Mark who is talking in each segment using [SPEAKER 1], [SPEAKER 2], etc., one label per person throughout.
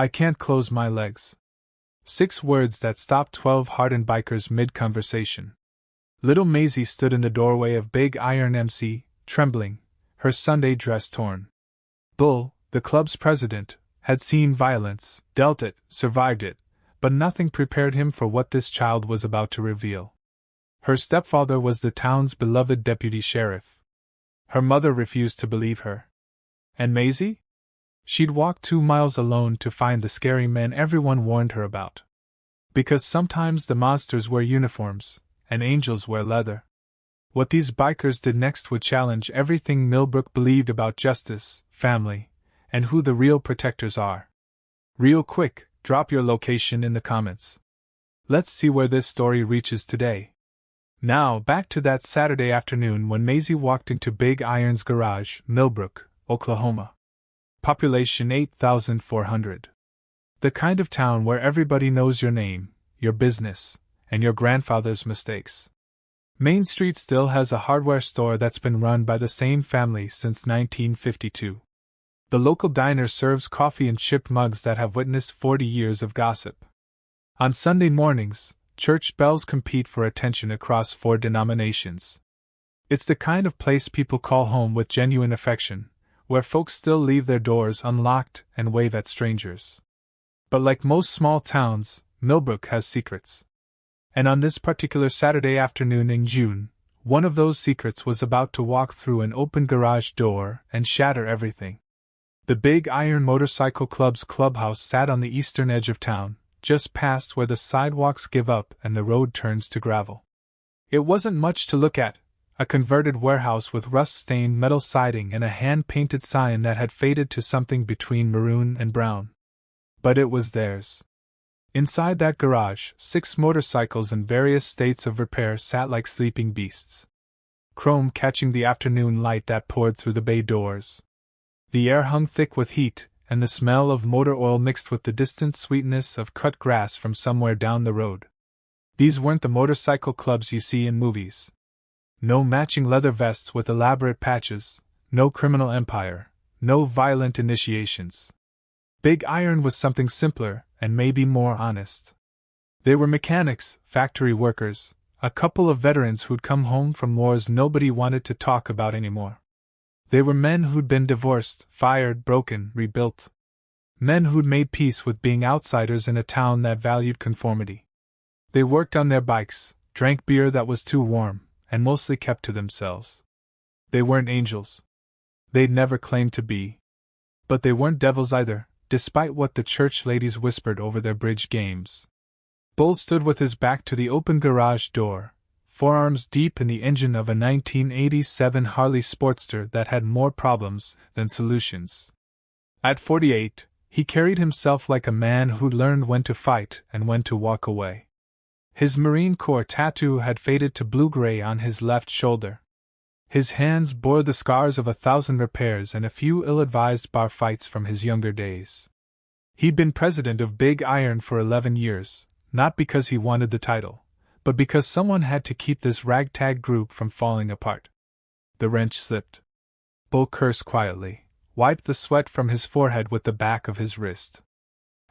[SPEAKER 1] I can't close my legs. 6 words that stopped 12 hardened bikers mid-conversation. Little Maisie stood in the doorway of Big Iron MC, trembling, her Sunday dress torn. Bull, the club's president, had seen violence, dealt it, survived it, but nothing prepared him for what this child was about to reveal. Her stepfather was the town's beloved deputy sheriff. Her mother refused to believe her. And Maisie? She'd walked 2 miles alone to find the scary men everyone warned her about. Because sometimes the monsters wear uniforms, and angels wear leather. What these bikers did next would challenge everything Millbrook believed about justice, family, and who the real protectors are. Real quick, drop your location in the comments. Let's see where this story reaches today. Now, back to that Saturday afternoon when Maisie walked into Big Iron's garage, Millbrook, Oklahoma. Population 8,400. The kind of town where everybody knows your name, your business, and your grandfather's mistakes. Main Street still has a hardware store that's been run by the same family since 1952. The local diner serves coffee in chipped mugs that have witnessed 40 years of gossip. On Sunday mornings, church bells compete for attention across 4 denominations. It's the kind of place people call home with genuine affection, where folks still leave their doors unlocked and wave at strangers. But like most small towns, Millbrook has secrets. And on this particular Saturday afternoon in June, one of those secrets was about to walk through an open garage door and shatter everything. The Big Iron Motorcycle Club's clubhouse sat on the eastern edge of town, just past where the sidewalks give up and the road turns to gravel. It wasn't much to look at, a converted warehouse with rust-stained metal siding and a hand-painted sign that had faded to something between maroon and brown. But it was theirs. Inside that garage, 6 motorcycles in various states of repair sat like sleeping beasts. Chrome catching the afternoon light that poured through the bay doors. The air hung thick with heat, and the smell of motor oil mixed with the distant sweetness of cut grass from somewhere down the road. These weren't the motorcycle clubs you see in movies. No matching leather vests with elaborate patches, no criminal empire, no violent initiations. Big Iron was something simpler, and maybe more honest. They were mechanics, factory workers, a couple of veterans who'd come home from wars nobody wanted to talk about anymore. They were men who'd been divorced, fired, broken, rebuilt. Men who'd made peace with being outsiders in a town that valued conformity. They worked on their bikes, drank beer that was too warm, and mostly kept to themselves. They weren't angels. They'd never claimed to be. But they weren't devils either, despite what the church ladies whispered over their bridge games. Bull stood with his back to the open garage door, forearms deep in the engine of a 1987 Harley Sportster that had more problems than solutions. At 48, he carried himself like a man who'd learned when to fight and when to walk away. His Marine Corps tattoo had faded to blue-gray on his left shoulder. His hands bore the scars of 1,000 repairs and a few ill-advised bar fights from his younger days. He'd been president of Big Iron for 11 years, not because he wanted the title, but because someone had to keep this ragtag group from falling apart. The wrench slipped. Bull cursed quietly, wiped the sweat from his forehead with the back of his wrist.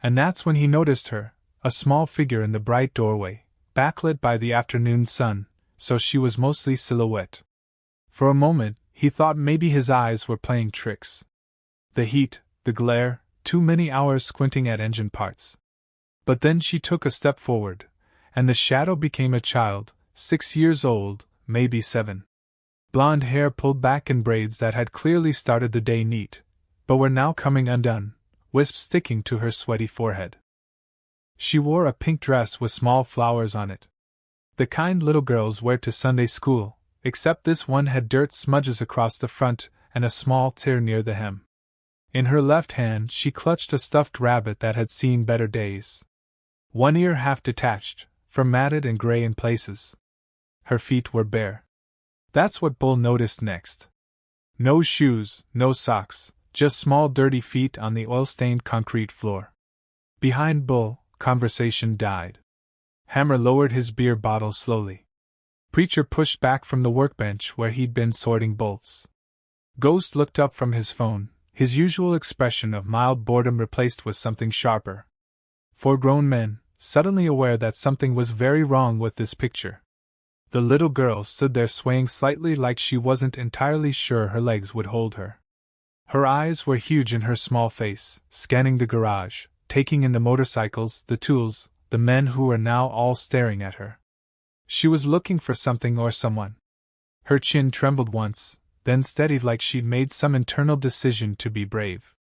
[SPEAKER 1] And that's when he noticed her, a small figure in the bright doorway, backlit by the afternoon sun, so she was mostly silhouette. For a moment, he thought maybe his eyes were playing tricks. The heat, the glare, too many hours squinting at engine parts. But then she took a step forward, and the shadow became a child, 6 years old, maybe 7. Blonde hair pulled back in braids that had clearly started the day neat, but were now coming undone, wisps sticking to her sweaty forehead. She wore a pink dress with small flowers on it. The kind little girls wear to Sunday school, except this one had dirt smudges across the front and a small tear near the hem. In her left hand she clutched a stuffed rabbit that had seen better days. One ear half detached, formatted and gray in places. Her feet were bare. That's what Bull noticed next. No shoes, no socks, just small dirty feet on the oil-stained concrete floor. Behind Bull, conversation died. Hammer lowered his beer bottle slowly. Preacher pushed back from the workbench where he'd been sorting bolts. Ghost looked up from his phone, his usual expression of mild boredom replaced with something sharper. Four grown men, suddenly aware that something was very wrong with this picture. The little girl stood there swaying slightly like she wasn't entirely sure her legs would hold her. Her eyes were huge in her small face, scanning the garage, taking in the motorcycles, the tools, the men who were now all staring at her. She was looking for something or someone. Her chin trembled once, then steadied like she'd made some internal decision to be brave.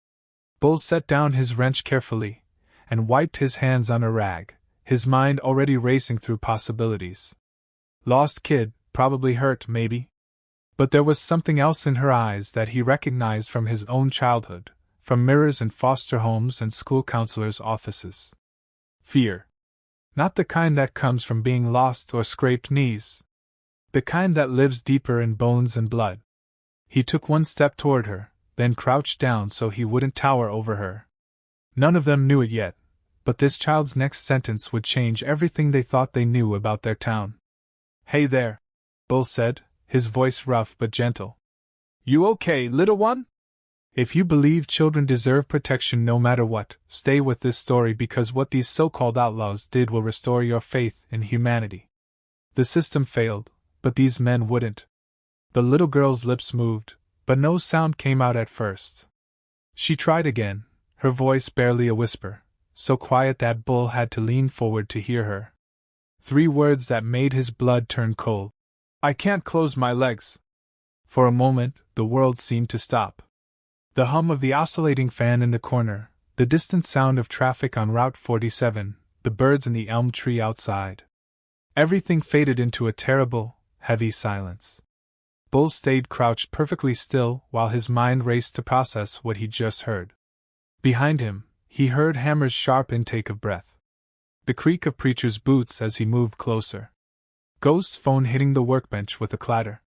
[SPEAKER 1] Bull set down his wrench carefully, and wiped his hands on a rag, his mind already racing through possibilities. Lost kid, probably hurt, maybe. But there was something else in her eyes that he recognized from his own childhood, from mirrors in foster homes and school counselors' offices. Fear. Not the kind that comes from being lost or scraped knees. The kind that lives deeper in bones and blood. He took one step toward her, then crouched down so he wouldn't tower over her. None of them knew it yet, but this child's next sentence would change everything they thought they knew about their town. "Hey there," Bull said, his voice rough but gentle. "You okay, little one? If you believe children deserve protection no matter what, stay with this story because what these so-called outlaws did will restore your faith in humanity. The system failed, but these men wouldn't." The little girl's lips moved, but no sound came out at first. She tried again, her voice barely a whisper, so quiet that Bull had to lean forward to hear her. 3 words that made his blood turn cold. "I can't close my legs." For a moment, the world seemed to stop. The hum of the oscillating fan in the corner, the distant sound of traffic on Route 47, the birds in the elm tree outside. Everything faded into a terrible, heavy silence. Bull stayed crouched perfectly still while his mind raced to process what he'd just heard. Behind him, he heard Hammer's sharp intake of breath. The creak of Preacher's boots as he moved closer. Ghost's phone hitting the workbench with a clatter.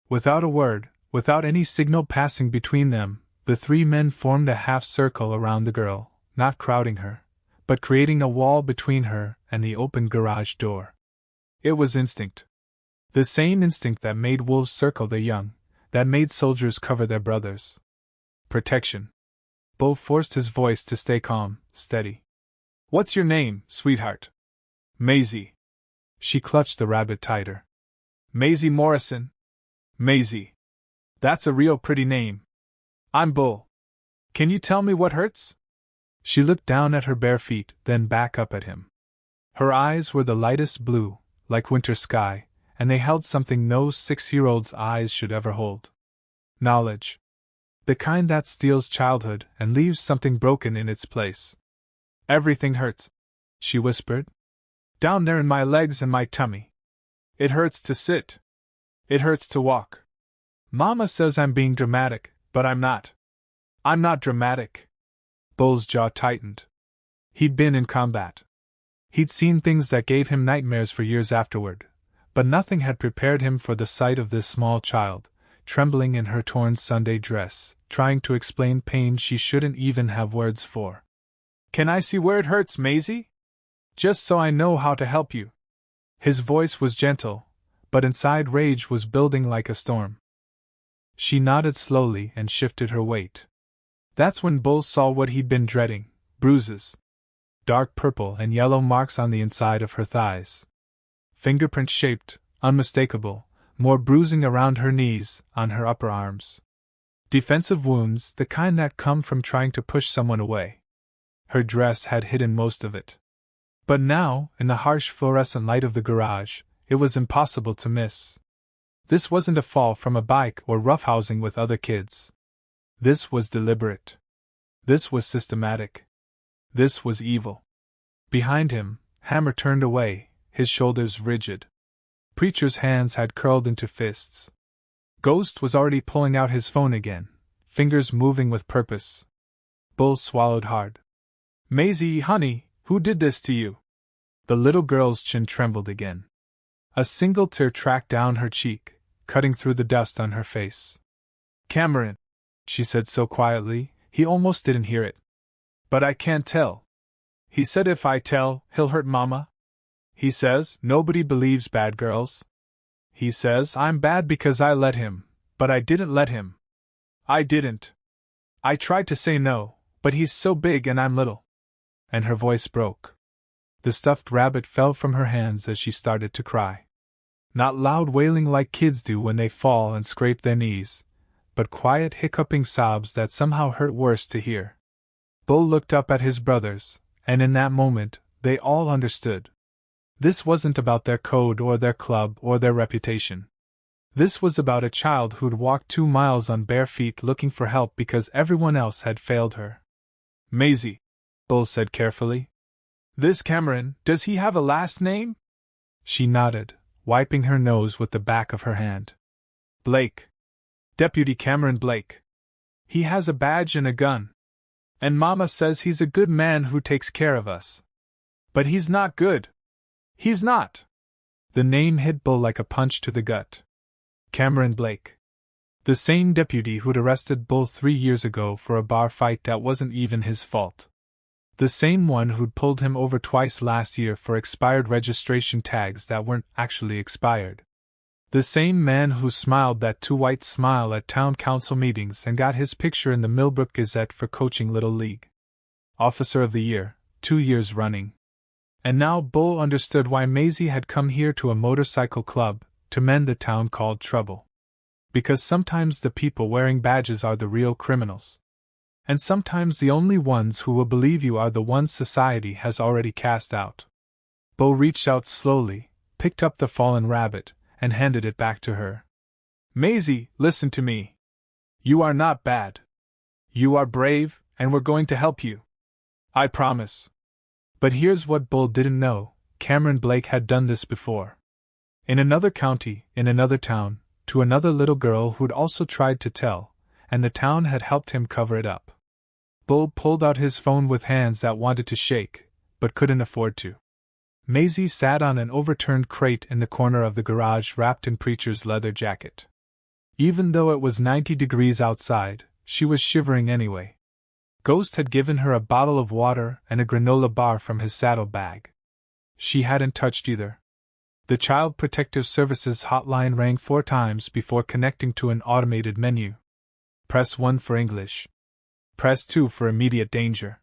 [SPEAKER 1] Without a word, without any signal passing between them, the 3 men formed a half-circle around the girl, not crowding her, but creating a wall between her and the open garage door. It was instinct. The same instinct that made wolves circle their young, that made soldiers cover their brothers. Protection. Bull forced his voice to stay calm, steady. "What's your name, sweetheart?" "Maisie." She clutched the rabbit tighter. "Maisie Morrison." "Maisie. That's a real pretty name. I'm Bull. Can you tell me what hurts?" She looked down at her bare feet, then back up at him. Her eyes were the lightest blue, like winter sky, and they held something no 6-year-old's eyes should ever hold. Knowledge. The kind that steals childhood and leaves something broken in its place. "Everything hurts," she whispered. "Down there in my legs and my tummy. It hurts to sit. It hurts to walk. Mama says I'm being dramatic, but I'm not. I'm not dramatic." Bull's jaw tightened. He'd been in combat. He'd seen things that gave him nightmares for years afterward, but nothing had prepared him for the sight of this small child, trembling in her torn Sunday dress, trying to explain pain she shouldn't even have words for. "Can I see where it hurts, Maisie? Just so I know how to help you." His voice was gentle, but inside rage was building like a storm. She nodded slowly and shifted her weight. That's when Bull saw what he'd been dreading: bruises. Dark purple and yellow marks on the inside of her thighs. Fingerprint-shaped, unmistakable, more bruising around her knees, on her upper arms. Defensive wounds, the kind that come from trying to push someone away. Her dress had hidden most of it. But now, in the harsh fluorescent light of the garage, it was impossible to miss. This wasn't a fall from a bike or roughhousing with other kids. This was deliberate. This was systematic. This was evil. Behind him, Hammer turned away, his shoulders rigid. Preacher's hands had curled into fists. Ghost was already pulling out his phone again, fingers moving with purpose. Bull swallowed hard. "Maisie, honey, who did this to you?" The little girl's chin trembled again. A single tear tracked down her cheek, cutting through the dust on her face. "Cameron," she said so quietly, he almost didn't hear it. "But I can't tell. He said if I tell, he'll hurt Mama. He says nobody believes bad girls. He says I'm bad because I let him, but I didn't let him. I didn't." I tried to say no, but he's so big and I'm little. And her voice broke. The stuffed rabbit fell from her hands as she started to cry. Not loud wailing like kids do when they fall and scrape their knees, but quiet hiccuping sobs that somehow hurt worse to hear. Bull looked up at his brothers, and in that moment, they all understood. This wasn't about their code or their club or their reputation. This was about a child who'd walked 2 miles on bare feet looking for help because everyone else had failed her. Maisie, Bull said carefully. This Cameron, does he have a last name? She nodded, wiping her nose with the back of her hand. Blake. Deputy Cameron Blake. He has a badge and a gun. And Mama says he's a good man who takes care of us. But he's not good. He's not. The name hit Bull like a punch to the gut. Cameron Blake. The same deputy who'd arrested Bull 3 years ago for a bar fight that wasn't even his fault. The same one who'd pulled him over twice last year for expired registration tags that weren't actually expired. The same man who smiled that too-white smile at town council meetings and got his picture in the Millbrook Gazette for coaching Little League. Officer of the Year, 2 years running. And now Bull understood why Maisie had come here to a motorcycle club, to mend the town called trouble. Because sometimes the people wearing badges are the real criminals. And sometimes the only ones who will believe you are the ones society has already cast out. Bull reached out slowly, picked up the fallen rabbit, and handed it back to her. Maisie, listen to me. You are not bad. You are brave, and we're going to help you. I promise. But here's what Bull didn't know, Cameron Blake had done this before. In another county, in another town, to another little girl who'd also tried to tell, and the town had helped him cover it up. Bull pulled out his phone with hands that wanted to shake, but couldn't afford to. Maisie sat on an overturned crate in the corner of the garage wrapped in Preacher's leather jacket. Even though it was 90 degrees outside, she was shivering anyway. Ghost had given her a bottle of water and a granola bar from his saddlebag. She hadn't touched either. The Child Protective Services hotline rang 4 times before connecting to an automated menu. Press 1 for English. Press 2 for immediate danger.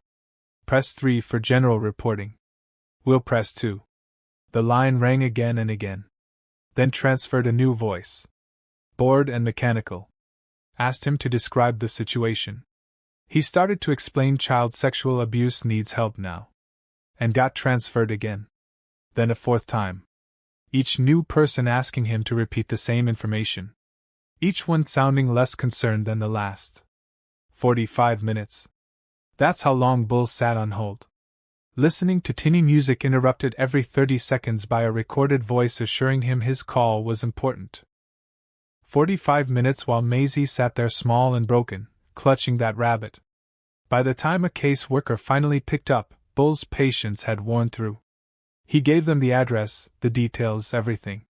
[SPEAKER 1] Press 3 for general reporting. We'll press 2. The line rang again and again. Then transferred a new voice. Bored and mechanical. Asked him to describe the situation. He started to explain child sexual abuse needs help now. And got transferred again. Then a 4th time. Each new person asking him to repeat the same information. Each one sounding less concerned than the last. 45 minutes. That's how long Bull sat on hold. Listening to tinny music interrupted every 30 seconds by a recorded voice assuring him his call was important. 45 minutes while Maisie sat there small and broken, clutching that rabbit. By the time a caseworker finally picked up, Bull's patience had worn through. He gave them the address, the details, everything.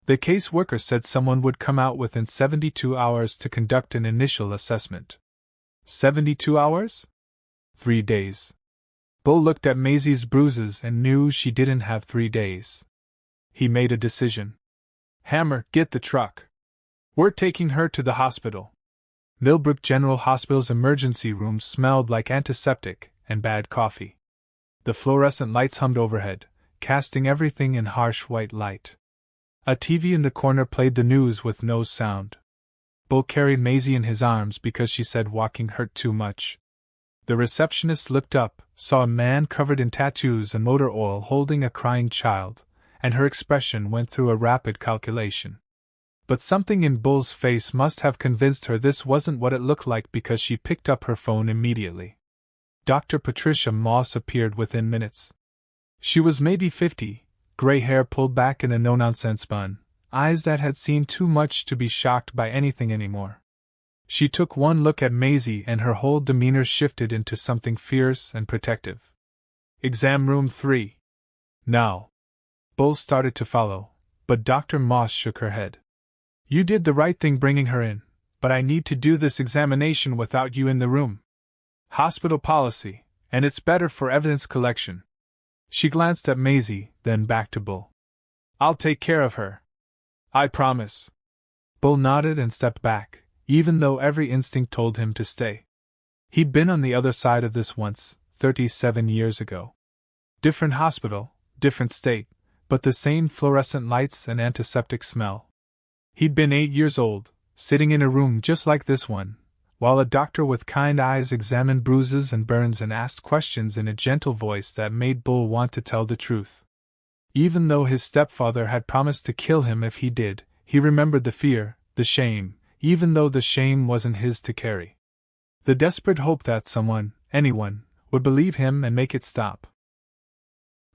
[SPEAKER 1] The caseworker said someone would come out within 72 hours to conduct an initial assessment. 72 hours? 3 days. Bull looked at Maisie's bruises and knew she didn't have 3 days. He made a decision. Hammer, get the truck. We're taking her to the hospital. Millbrook General Hospital's emergency room smelled like antiseptic and bad coffee. The fluorescent lights hummed overhead, casting everything in harsh white light. A TV in the corner played the news with no sound. Bull carried Maisie in his arms because she said walking hurt too much. The receptionist looked up, saw a man covered in tattoos and motor oil holding a crying child, and her expression went through a rapid calculation. But something in Bull's face must have convinced her this wasn't what it looked like because she picked up her phone immediately. Dr. Patricia Moss appeared within minutes. She was maybe 50, gray hair pulled back in a no-nonsense bun, eyes that had seen too much to be shocked by anything anymore. She took one look at Maisie and her whole demeanor shifted into something fierce and protective. Exam room 3. Now. Bull started to follow, but Dr. Moss shook her head. You did the right thing bringing her in, but I need to do this examination without you in the room. Hospital policy, and it's better for evidence collection. She glanced at Maisie, then back to Bull. I'll take care of her. I promise. Bull nodded and stepped back, even though every instinct told him to stay. He'd been on the other side of this once, 37 years ago. Different hospital, different state, but the same fluorescent lights and antiseptic smell. He'd been 8 years old, sitting in a room just like this one, while a doctor with kind eyes examined bruises and burns and asked questions in a gentle voice that made Bull want to tell the truth. Even though his stepfather had promised to kill him if he did, he remembered the fear, the shame, even though the shame wasn't his to carry. The desperate hope that someone, anyone, would believe him and make it stop.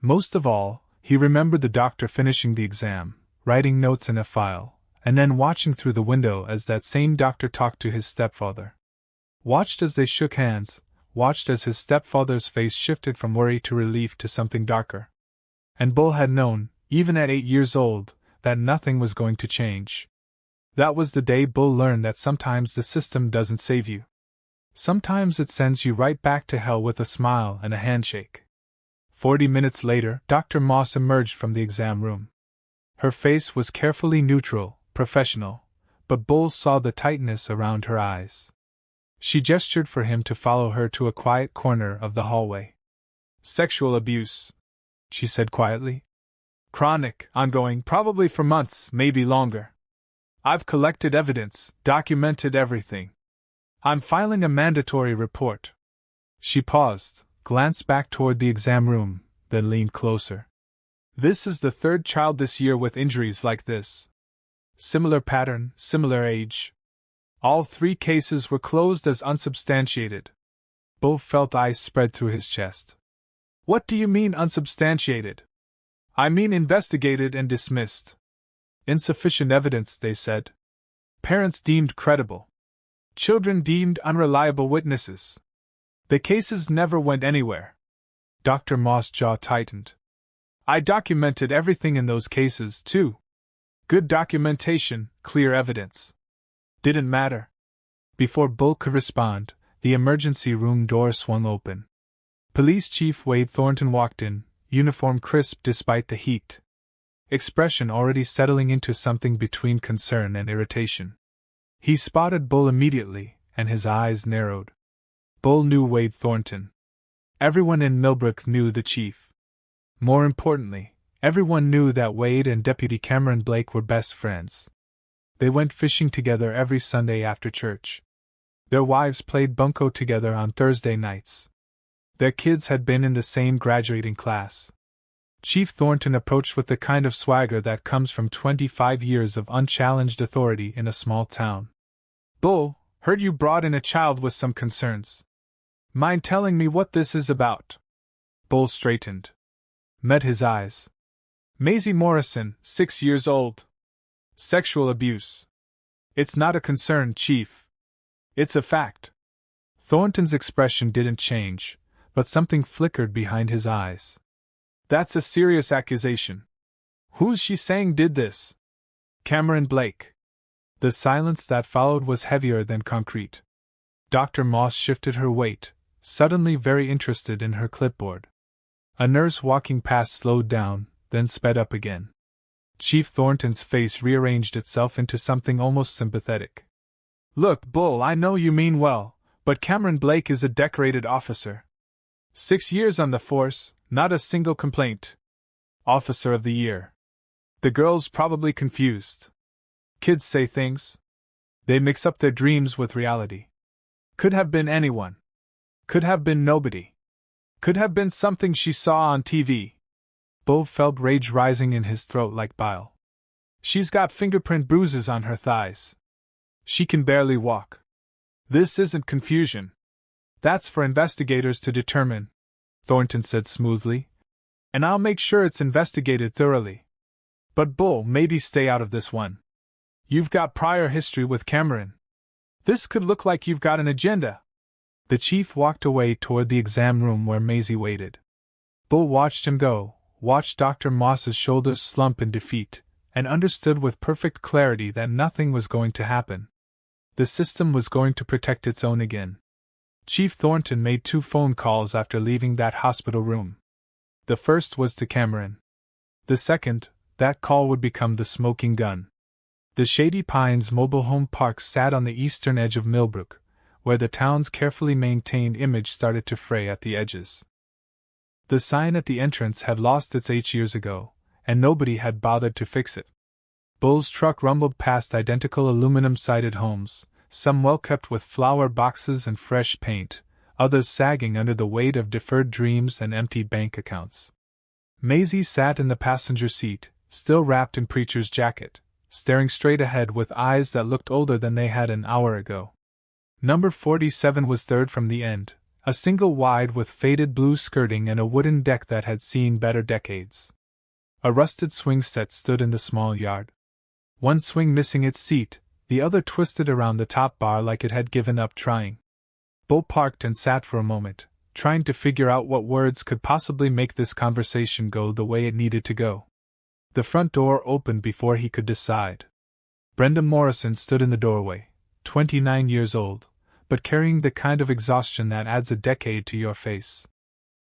[SPEAKER 1] Most of all, he remembered the doctor finishing the exam, writing notes in a file, and then watching through the window as that same doctor talked to his stepfather. Watched as they shook hands, watched as his stepfather's face shifted from worry to relief to something darker. And Bull had known, even at 8 years old, that nothing was going to change. That was the day Bull learned that sometimes the system doesn't save you. Sometimes it sends you right back to hell with a smile and a handshake. 40 minutes later, Dr. Moss emerged from the exam room. Her face was carefully neutral, professional, but Bull saw the tightness around her eyes. She gestured for him to follow her to a quiet corner of the hallway. "Sexual abuse," she said quietly. "Chronic, ongoing, probably for months, maybe longer. I've collected evidence, documented everything. I'm filing a mandatory report." She paused, glanced back toward the exam room, then leaned closer. "This is the third child this year with injuries like this. Similar pattern, similar age. All 3 cases were closed as unsubstantiated." Bull felt ice spread through his chest. "What do you mean unsubstantiated?" "I mean investigated and dismissed. Insufficient evidence, they said. Parents deemed credible. Children deemed unreliable witnesses. The cases never went anywhere." Dr. Moss' jaw tightened. "I documented everything in those cases, too. Good documentation, clear evidence. Didn't matter." Before Bull could respond, the emergency room door swung open. Police Chief Wade Thornton walked in, uniform crisp despite the heat. Expression already settling into something between concern and irritation. He spotted Bull immediately, and his eyes narrowed. Bull knew Wade Thornton. Everyone in Millbrook knew the chief. More importantly, everyone knew that Wade and Deputy Cameron Blake were best friends. They went fishing together every Sunday after church. Their wives played bunco together on Thursday nights. Their kids had been in the same graduating class. Chief Thornton approached with the kind of swagger that comes from 25 years of unchallenged authority in a small town. "Bull, heard you brought in a child with some concerns. Mind telling me what this is about?" Bull straightened. Met his eyes. "Maisie Morrison, 6 years old. Sexual abuse. It's not a concern, Chief. It's a fact." Thornton's expression didn't change, but something flickered behind his eyes. "That's a serious accusation. Who's she saying did this?" "Cameron Blake." The silence that followed was heavier than concrete. Dr. Moss shifted her weight, suddenly very interested in her clipboard. A nurse walking past slowed down, then sped up again. Chief Thornton's face rearranged itself into something almost sympathetic. "Look, Bull, I know you mean well, but Cameron Blake is a decorated officer. 6 years on the force, not a single complaint. Officer of the Year. The girl's probably confused. Kids say things. They mix up their dreams with reality. Could have been anyone. Could have been nobody. Could have been something she saw on TV." Bull felt rage rising in his throat like bile. "She's got fingerprint bruises on her thighs. She can barely walk. This isn't confusion. That's for investigators to determine," Thornton said smoothly. "And I'll make sure it's investigated thoroughly. But Bull, maybe stay out of this one. You've got prior history with Cameron. This could look like you've got an agenda." The chief walked away toward the exam room where Maisie waited. Bull watched him go, watched Dr. Moss's shoulders slump in defeat, and understood with perfect clarity that nothing was going to happen. The system was going to protect its own again. Chief Thornton made 2 phone calls after leaving that hospital room. The first was to Cameron. The second, that call would become the smoking gun. The Shady Pines mobile home park sat on the eastern edge of Millbrook, where the town's carefully maintained image started to fray at the edges. The sign at the entrance had lost its H years ago, and nobody had bothered to fix it. Bull's truck rumbled past identical aluminum-sided homes, some well-kept with flower boxes and fresh paint, others sagging under the weight of deferred dreams and empty bank accounts. Maisie sat in the passenger seat, still wrapped in preacher's jacket, staring straight ahead with eyes that looked older than they had an hour ago. Number 47 was third from the end, a single wide with faded blue skirting and a wooden deck that had seen better decades. A rusted swing set stood in the small yard. One swing missing its seat, the other twisted around the top bar like it had given up trying. Bull parked and sat for a moment, trying to figure out what words could possibly make this conversation go the way it needed to go. The front door opened before he could decide. Brenda Morrison stood in the doorway, 29 years old, but carrying the kind of exhaustion that adds a decade to your face.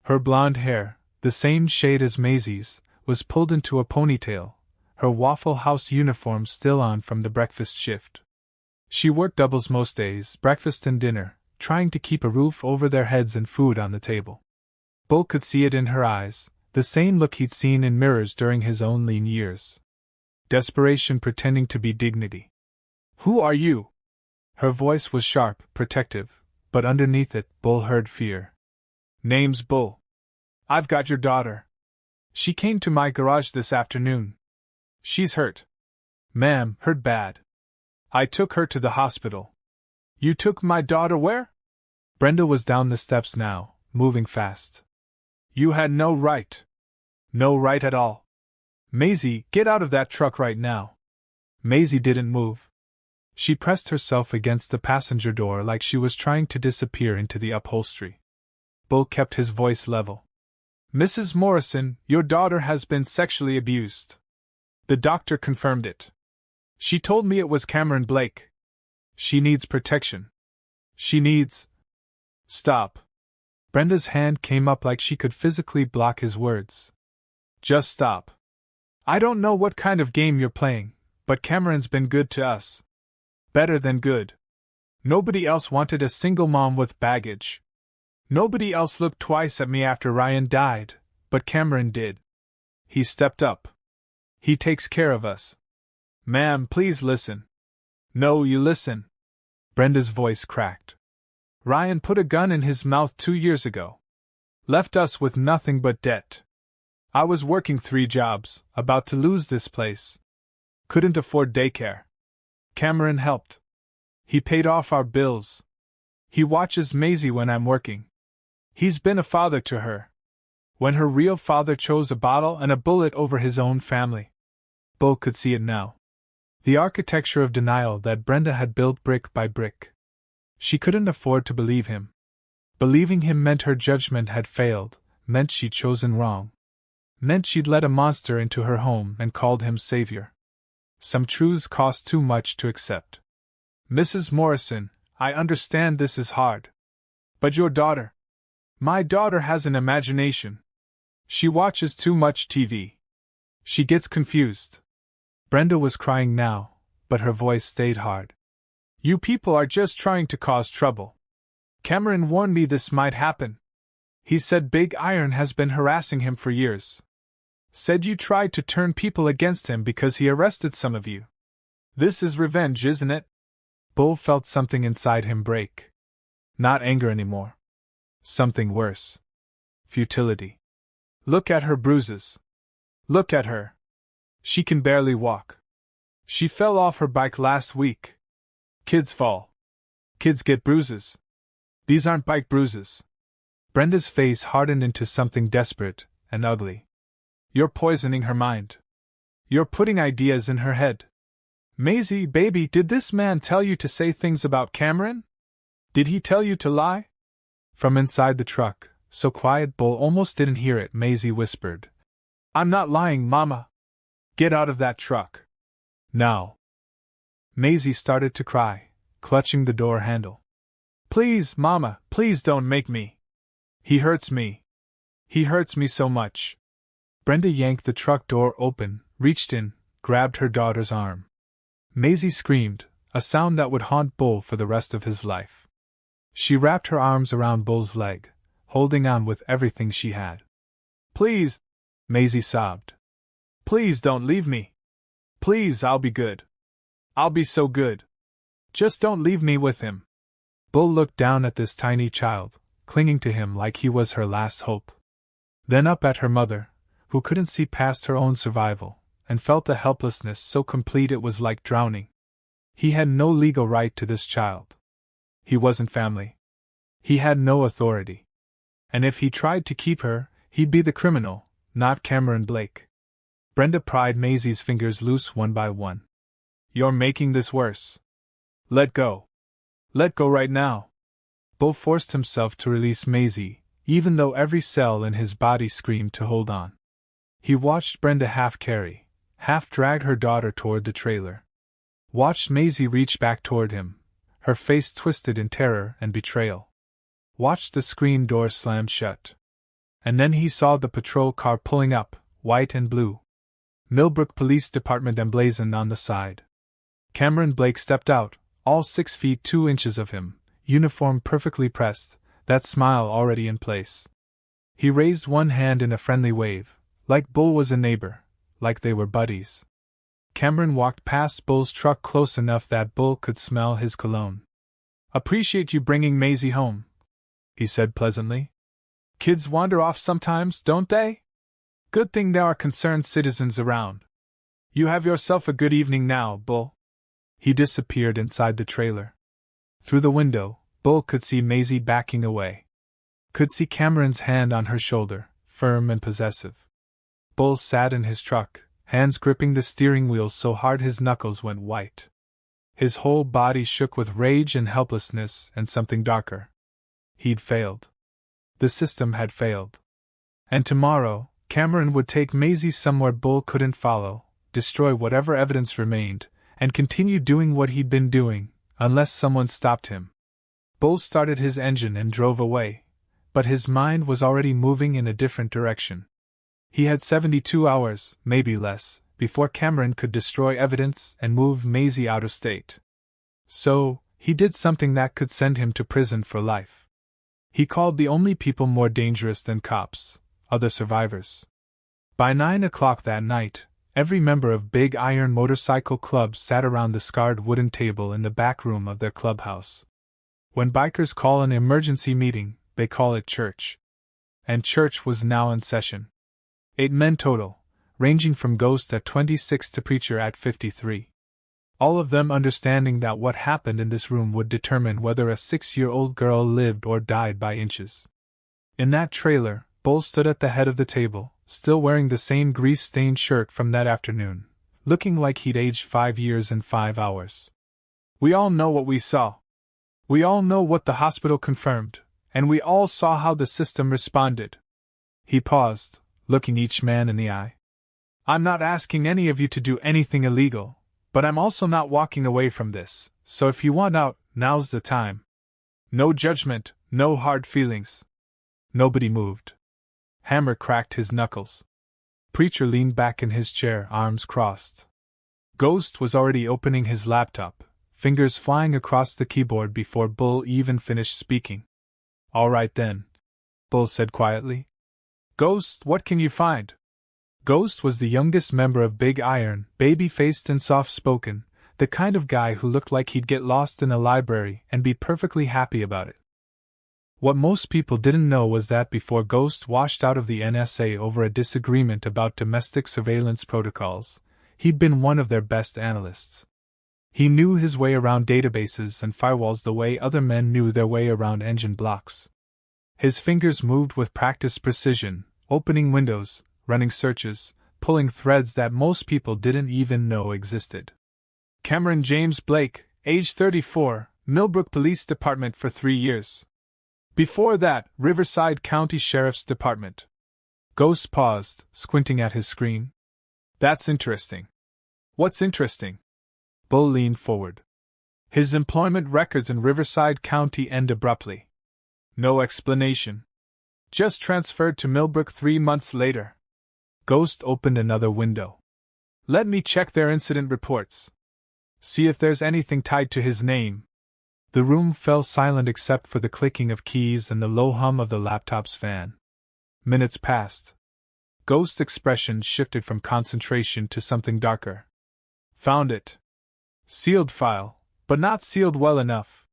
[SPEAKER 1] Her blonde hair, the same shade as Maisie's, was pulled into a ponytail, her Waffle House uniform still on from the breakfast shift. She worked doubles most days, breakfast and dinner, trying to keep a roof over their heads and food on the table. Bull could see it in her eyes, the same look he'd seen in mirrors during his own lean years. Desperation pretending to be dignity. "Who are you?" Her voice was sharp, protective, but underneath it, Bull heard fear. "Name's Bull. I've got your daughter. She came to my garage this afternoon. She's hurt. Ma'am, hurt bad. I took her to the hospital." "You took my daughter where?" Brenda was down the steps now, moving fast. "You had no right. No right at all. Maisie, get out of that truck right now." Maisie didn't move. She pressed herself against the passenger door like she was trying to disappear into the upholstery. Bull kept his voice level. "Mrs. Morrison, your daughter has been sexually abused. The doctor confirmed it. She told me it was Cameron Blake. She needs protection. She needs—" "Stop." Brenda's hand came up like she could physically block his words. "Just stop. I don't know what kind of game you're playing, but Cameron's been good to us. Better than good. Nobody else wanted a single mom with baggage. Nobody else looked twice at me after Ryan died, but Cameron did. He stepped up. He takes care of us. Ma'am, please listen." "No, you listen." Brenda's voice cracked. "Ryan put a gun in his mouth 2 years ago. Left us with nothing but debt. I was working 3 jobs, about to lose this place. Couldn't afford daycare. Cameron helped. He paid off our bills. He watches Maisie when I'm working. He's been a father to her. When her real father chose a bottle and a bullet over his own family." Bull could see it now. The architecture of denial that Brenda had built brick by brick. She couldn't afford to believe him. Believing him meant her judgment had failed, meant she'd chosen wrong. Meant she'd let a monster into her home and called him savior. Some truths cost too much to accept. "Mrs. Morrison, I understand this is hard. But your daughter. My daughter has an imagination. She watches too much TV. She gets confused." Brenda was crying now, but her voice stayed hard. "You people are just trying to cause trouble. Cameron warned me this might happen. He said Big Iron has been harassing him for years. Said you tried to turn people against him because he arrested some of you. This is revenge, isn't it?" Bull felt something inside him break. Not anger anymore. Something worse. Futility. Look at her bruises. Look at her. She can barely walk. She fell off her bike last week. Kids fall. Kids get bruises. These aren't bike bruises. Brenda's face hardened into something desperate and ugly. "You're poisoning her mind. You're putting ideas in her head. Maisie, baby, did this man tell you to say things about Cameron? Did he tell you to lie?" From inside the truck, so quiet Bull almost didn't hear it, Maisie whispered. "I'm not lying, Mama. Get out of that truck. Now." Maisie started to cry, clutching the door handle. "Please, Mama, please don't make me. He hurts me. He hurts me so much." Brenda yanked the truck door open, reached in, grabbed her daughter's arm. Maisie screamed, a sound that would haunt Bull for the rest of his life. She wrapped her arms around Bull's leg, holding on with everything she had. "Please," Maisie sobbed. "Please don't leave me. Please, I'll be good. I'll be so good. Just don't leave me with him." Bull looked down at this tiny child, clinging to him like he was her last hope. Then up at her mother, who couldn't see past her own survival, and felt a helplessness so complete it was like drowning. He had no legal right to this child. He wasn't family. He had no authority. And if he tried to keep her, he'd be the criminal, not Cameron Blake. Brenda pried Maisie's fingers loose one by one. "You're making this worse. Let go. Let go right now." Bull forced himself to release Maisie, even though every cell in his body screamed to hold on. He watched Brenda half carry, half drag her daughter toward the trailer. Watched Maisie reach back toward him, her face twisted in terror and betrayal. Watched the screen door slam shut. And then he saw the patrol car pulling up, white and blue. Millbrook Police Department emblazoned on the side. Cameron Blake stepped out, all 6 feet 2 inches of him, uniform perfectly pressed, that smile already in place. He raised one hand in a friendly wave, like Bull was a neighbor, like they were buddies. Cameron walked past Bull's truck close enough that Bull could smell his cologne. "Appreciate you bringing Maisie home," he said pleasantly. "Kids wander off sometimes, don't they? Good thing there are concerned citizens around. You have yourself a good evening now, Bull." He disappeared inside the trailer. Through the window, Bull could see Maisie backing away. Could see Cameron's hand on her shoulder, firm and possessive. Bull sat in his truck, hands gripping the steering wheel so hard his knuckles went white. His whole body shook with rage and helplessness and something darker. He'd failed. The system had failed. And tomorrow, Cameron would take Maisie somewhere Bull couldn't follow, destroy whatever evidence remained, and continue doing what he'd been doing, unless someone stopped him. Bull started his engine and drove away, but his mind was already moving in a different direction. He had 72 hours, maybe less, before Cameron could destroy evidence and move Maisie out of state. So, he did something that could send him to prison for life. He called the only people more dangerous than cops, other survivors. By 9 o'clock that night, every member of Big Iron Motorcycle Club sat around the scarred wooden table in the back room of their clubhouse. When bikers call an emergency meeting, they call it church. And church was now in session. 8 men total, ranging from ghost at 26 to preacher at 53. All of them understanding that what happened in this room would determine whether a 6-year-old girl lived or died by inches. In that trailer, Bull stood at the head of the table, still wearing the same grease-stained shirt from that afternoon, looking like he'd aged 5 years and 5 hours. "We all know what we saw. We all know what the hospital confirmed, and we all saw how the system responded." He paused, looking each man in the eye. "I'm not asking any of you to do anything illegal, but I'm also not walking away from this, so if you want out, now's the time. No judgment, no hard feelings." Nobody moved. Hammer cracked his knuckles. Preacher leaned back in his chair, arms crossed. Ghost was already opening his laptop, fingers flying across the keyboard before Bull even finished speaking. "All right then," Bull said quietly. "Ghost, what can you find?" Ghost was the youngest member of Big Iron, baby-faced and soft-spoken, the kind of guy who looked like he'd get lost in a library and be perfectly happy about it. What most people didn't know was that before Ghost washed out of the NSA over a disagreement about domestic surveillance protocols, he'd been one of their best analysts. He knew his way around databases and firewalls the way other men knew their way around engine blocks. His fingers moved with practiced precision, opening windows, running searches, pulling threads that most people didn't even know existed. Cameron James Blake, age 34, Millbrook Police Department for 3 years. Before that, Riverside County Sheriff's Department. Ghost paused, squinting at his screen. "That's interesting." "What's interesting?" Bull leaned forward. "His employment records in Riverside County end abruptly. No explanation. Just transferred to Millbrook 3 months later." Ghost opened another window. "Let me check their incident reports. See if there's anything tied to his name." The room fell silent except for the clicking of keys and the low hum of the laptop's fan. Minutes passed. Ghost's expression shifted from concentration to something darker. Found it. Sealed file, but not sealed well enough.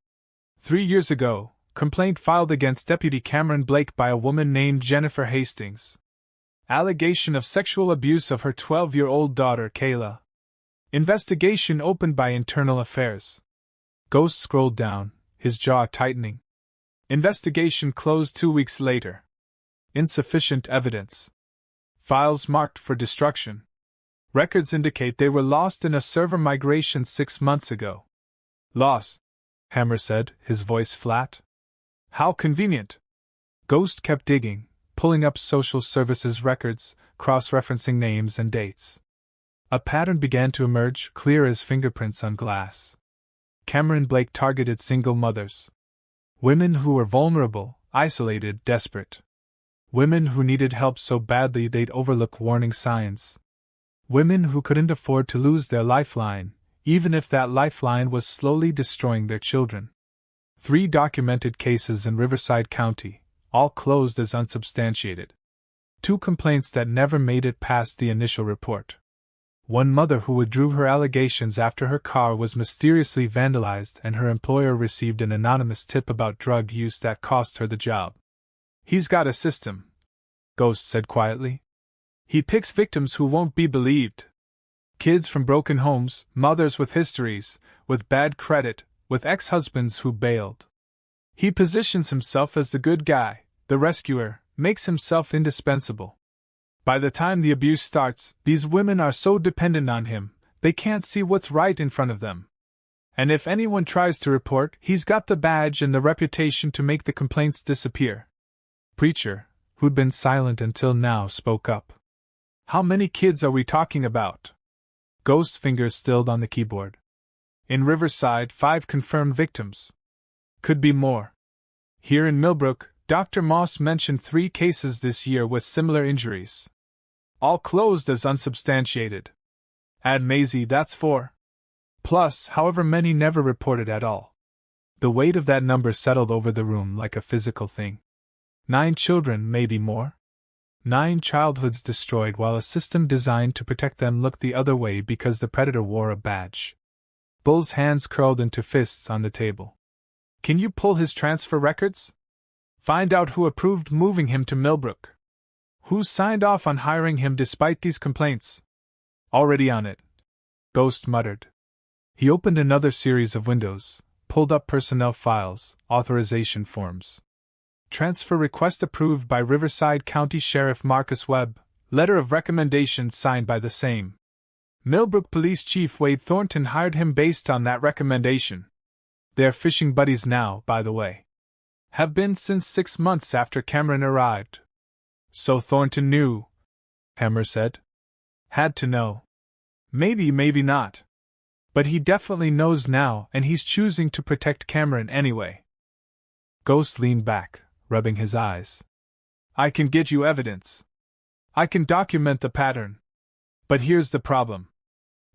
[SPEAKER 1] 3 years ago, complaint filed against Deputy Cameron Blake by a woman named Jennifer Hastings. Allegation of sexual abuse of her 12-year-old daughter, Kayla. Investigation opened by Internal Affairs. Ghost scrolled down, his jaw tightening. Investigation closed 2 weeks later. Insufficient evidence. Files marked for destruction. Records indicate they were lost in a server migration 6 months ago. Lost, Hammer said, his voice flat. How convenient. Ghost kept digging, pulling up social services records, cross-referencing names and dates. A pattern began to emerge, clear as fingerprints on glass. Cameron Blake targeted single mothers. Women who were vulnerable, isolated, desperate. Women who needed help so badly they'd overlook warning signs. Women who couldn't afford to lose their lifeline, even if that lifeline was slowly destroying their children. 3 documented cases in Riverside County, all closed as unsubstantiated. 2 complaints that never made it past the initial report. One mother who withdrew her allegations after her car was mysteriously vandalized and her employer received an anonymous tip about drug use that cost her the job. He's got a system, Ghost said quietly. He picks victims who won't be believed. Kids from broken homes, mothers with histories, with bad credit, with ex-husbands who bailed. He positions himself as the good guy, the rescuer, makes himself indispensable. By the time the abuse starts, these women are so dependent on him, they can't see what's right in front of them. And if anyone tries to report, he's got the badge and the reputation to make the complaints disappear. Preacher, who'd been silent until now, spoke up. How many kids are we talking about? Ghost's fingers stilled on the keyboard. In Riverside, 5 confirmed victims. Could be more. Here in Millbrook, Dr. Moss mentioned 3 cases this year with similar injuries. All closed as unsubstantiated. Add Maisie, that's 4. Plus, however many never reported at all. The weight of that number settled over the room like a physical thing. 9 children, maybe more. 9 childhoods destroyed while a system designed to protect them looked the other way because the predator wore a badge. Bull's hands curled into fists on the table. Can you pull his transfer records? Find out who approved moving him to Millbrook. Who signed off on hiring him despite these complaints? Already on it, Ghost muttered. He opened another series of windows, pulled up personnel files, authorization forms. Transfer request approved by Riverside County Sheriff Marcus Webb, letter of recommendation signed by the same. Millbrook Police Chief Wade Thornton hired him based on that recommendation. They're fishing buddies now, by the way. Have been since 6 months after Cameron arrived. So Thornton knew, Hammer said. Had to know. Maybe not. But he definitely knows now, and he's choosing to protect Cameron anyway. Ghost leaned back, rubbing his eyes. I can get you evidence. I can document the pattern. But here's the problem.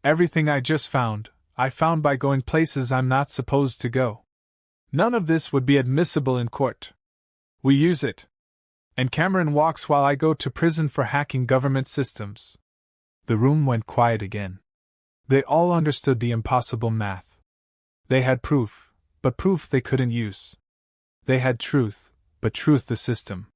[SPEAKER 1] Everything I just found, I found by going places I'm not supposed to go. None of this would be admissible in court. We use it. And Cameron walks while I go to prison for hacking government systems. The room went quiet again. They all understood the impossible math. They had proof, but proof they couldn't use. They had truth, but truth the system